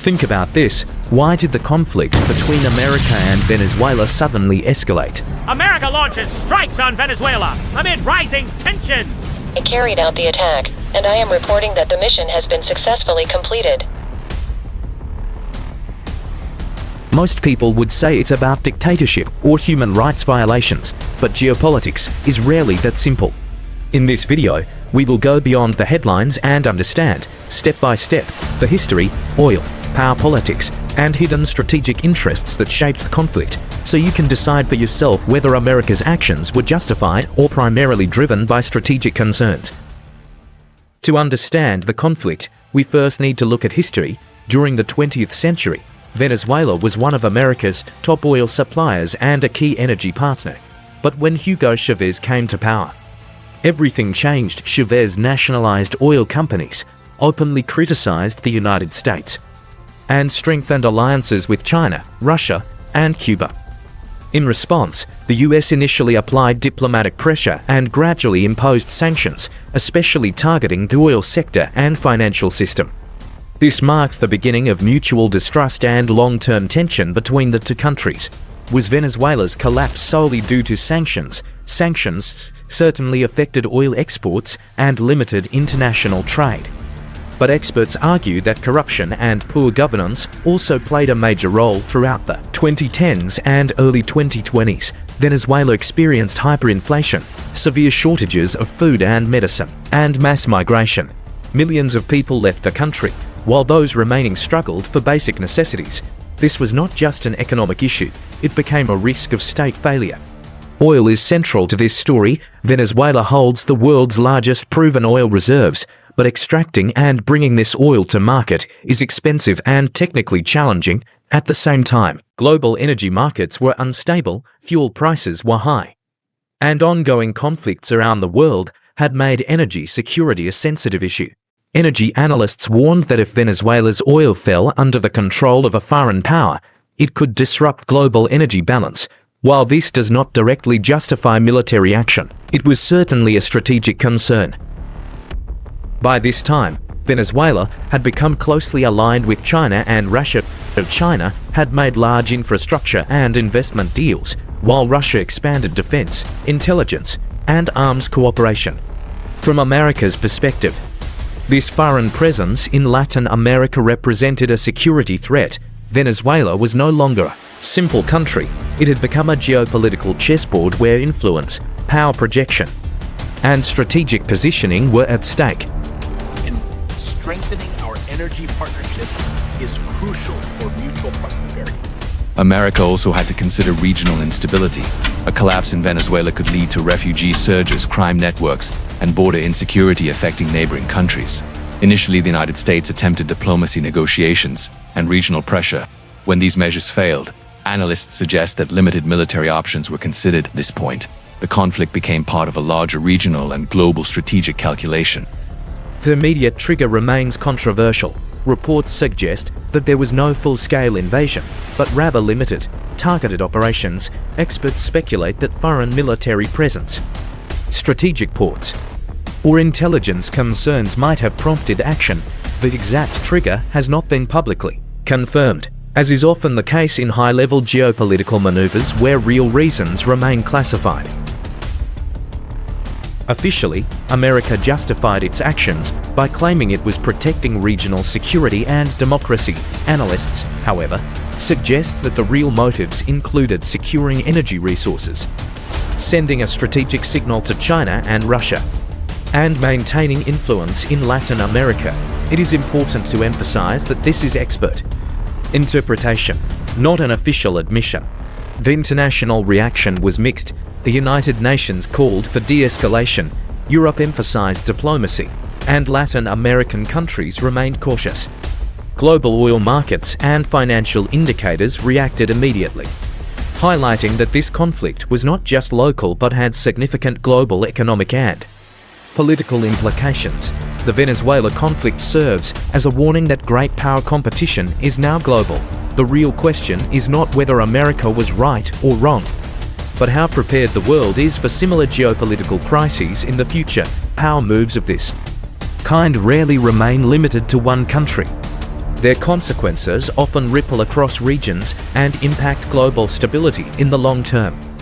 Think about this. Why did the conflict between America and Venezuela suddenly escalate? America launches strikes on Venezuela amid rising tensions. I carried out the attack, and I am reporting that the mission has been successfully completed. Most people would say it's about dictatorship or human rights violations, but geopolitics is rarely that simple. In this video, we will go beyond the headlines and understand, step by step, the history, oil, power politics, and hidden strategic interests that shaped the conflict, so you can decide for yourself whether America's actions were justified or primarily driven by strategic concerns. To understand the conflict, we first need to look at history. During the 20th century, Venezuela was one of America's top oil suppliers and a key energy partner. But when Hugo Chávez came to power, everything changed. Chávez nationalized oil companies, openly criticized the United States, and strengthened alliances with China, Russia, and Cuba. In response, the US initially applied diplomatic pressure and gradually imposed sanctions, especially targeting the oil sector and financial system. This marked the beginning of mutual distrust and long-term tension between the two countries. Was Venezuela's collapse solely due to sanctions? Sanctions certainly affected oil exports and limited international trade. But experts argue that corruption and poor governance also played a major role throughout the 2010s and early 2020s. Venezuela experienced hyperinflation, severe shortages of food and medicine, and mass migration. Millions of people left the country, while those remaining struggled for basic necessities. This was not just an economic issue, it became a risk of state failure. Oil is central to this story. Venezuela holds the world's largest proven oil reserves, but extracting and bringing this oil to market is expensive and technically challenging. At the same time, global energy markets were unstable, fuel prices were high, and ongoing conflicts around the world had made energy security a sensitive issue. Energy analysts warned that if Venezuela's oil fell under the control of a foreign power, it could disrupt global energy balance. While this does not directly justify military action, it was certainly a strategic concern. By this time, Venezuela had become closely aligned with China and Russia. China had made large infrastructure and investment deals, while Russia expanded defense, intelligence, and arms cooperation. From America's perspective, this foreign presence in Latin America represented a security threat. Venezuela was no longer a simple country. It had become a geopolitical chessboard where influence, power projection, and strategic positioning were at stake. Strengthening our energy partnerships is crucial for mutual prosperity. America also had to consider regional instability. A collapse in Venezuela could lead to refugee surges, crime networks, and border insecurity affecting neighboring countries. Initially, the United States attempted diplomacy, negotiations, and regional pressure. When these measures failed, analysts suggest that limited military options were considered at this point. The conflict became part of a larger regional and global strategic calculation. The immediate trigger remains controversial. Reports suggest that there was no full-scale invasion, but rather limited, targeted operations. Experts speculate that foreign military presence, strategic ports, or intelligence concerns might have prompted action. The exact trigger has not been publicly confirmed, as is often the case in high-level geopolitical maneuvers where real reasons remain classified. Officially, America justified its actions by claiming it was protecting regional security and democracy. Analysts, however, suggest that the real motives included securing energy resources, sending a strategic signal to China and Russia, and maintaining influence in Latin America. It is important to emphasize that this is expert interpretation, not an official admission. The international reaction was mixed. The United Nations called for de-escalation, Europe emphasized diplomacy, and Latin American countries remained cautious. Global oil markets and financial indicators reacted immediately, highlighting that this conflict was not just local but had significant global economic and political implications. The Venezuela conflict serves as a warning that great power competition is now global. The real question is not whether America was right or wrong, but how prepared the world is for similar geopolitical crises in the future. Power moves of this kind rarely remain limited to one country. Their consequences often ripple across regions and impact global stability in the long term.